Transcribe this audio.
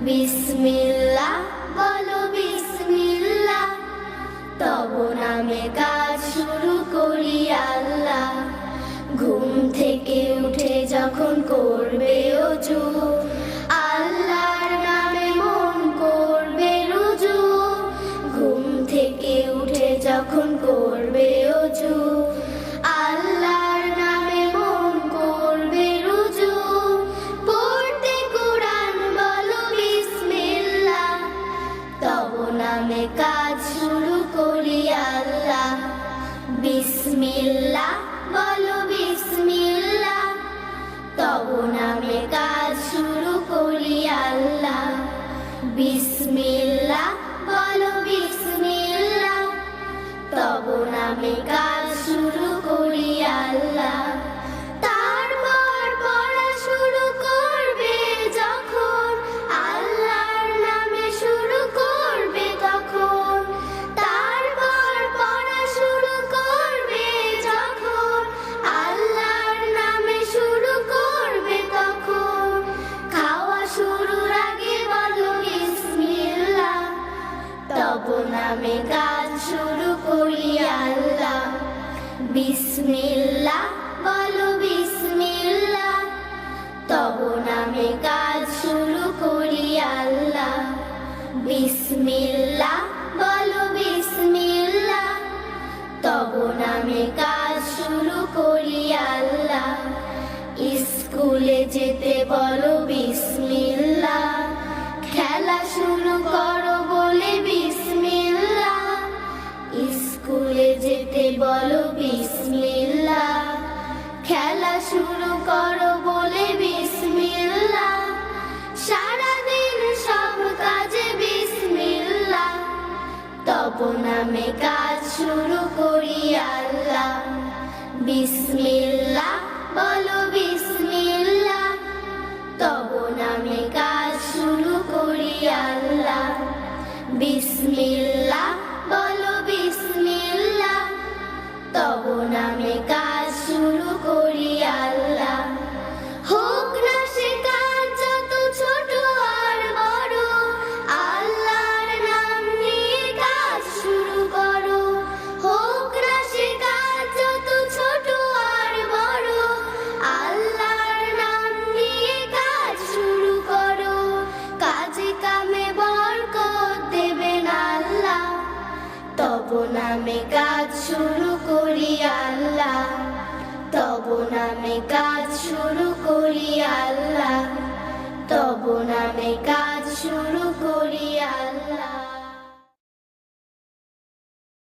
বিসমিল্লাহ বলো বিসমিল্লাহ, তব নামে কাজ শুরু করি আল্লাহ। ঘুম থেকে উঠে যখন করবে ওযু, আল্লাহর নামে মন করবে রুজু। ঘুম থেকে উঠে যখন করবে ওযু, আল্লাহর নামে মন করবে রুজু। পড়তে কুরআন বলো বিসমিল্লাহ, তব নামে কাজ শুরু করি আল্লাহ। বিসমিল্লাহ বলো বিসমিল্লাহ, তব নামে কাজ শুরু করি আল্লাহ। বিসমিল্লাহ বলো বিসমিল্লাহ, তব নামে কাজ শুরু করি আল্লাহ। তারপর পড়া শুরু করবে যখন, আল্লাহর নামে শুরু করবে তখন। তারপর পড়া শুরু করবে যখন, আল্লাহর নামে শুরু করবে তখন। খাওয়া শুরুর আগে বলো বিসমিল্লাহ, তব নামে কাজ শুরু করি আল্লাহ। বিসমিল্লাহ বলো বিসমিল্লাহ, তব নামে কাজ শুরু করি আল্লাহ। বিসমিল্লাহ বলো বিসমিল্লাহ, তব নামে কাজ শুরু করি আল্লাহ। স্কুলে যেতে বলো বিসমিল্লাহ, খেলা শুরু করো বলে বিসমিল্লাহ। স্কুলে যেতে বলো বিসমিল্লাহ, খেলা শুরু করো বলে বিসমিল্লাহ। সারাদিন সব কাজে বিসমিল্লাহ, তব নামে কাজ শুরু করি আল্লাহ। বিসমিল্লাহ বলো বিসমিল্লাহ, তব নামে কাজ শুরু করি আল্লাহ। বিসমিল্লাহ বলো বিসমিল্লাহ, তব নামে কাজ শুরু করি আল্লাহ। হোক না সে কাজ যত ছোট আর বড়, আল্লাহর নাম নিয়ে কাজ শুরু করো। হোক না সে কাজ যত ছোট আর বড়, আল্লাহর নাম নিয়ে কাজ শুরু করো। কাজে কামে বরকত দেবেন আল্লাহ, তব নামে কাজ শুরু করি আল্লাহ। তব নামে কাজ শুরু করি আল্লাহ, তব নামে কাজ শুরু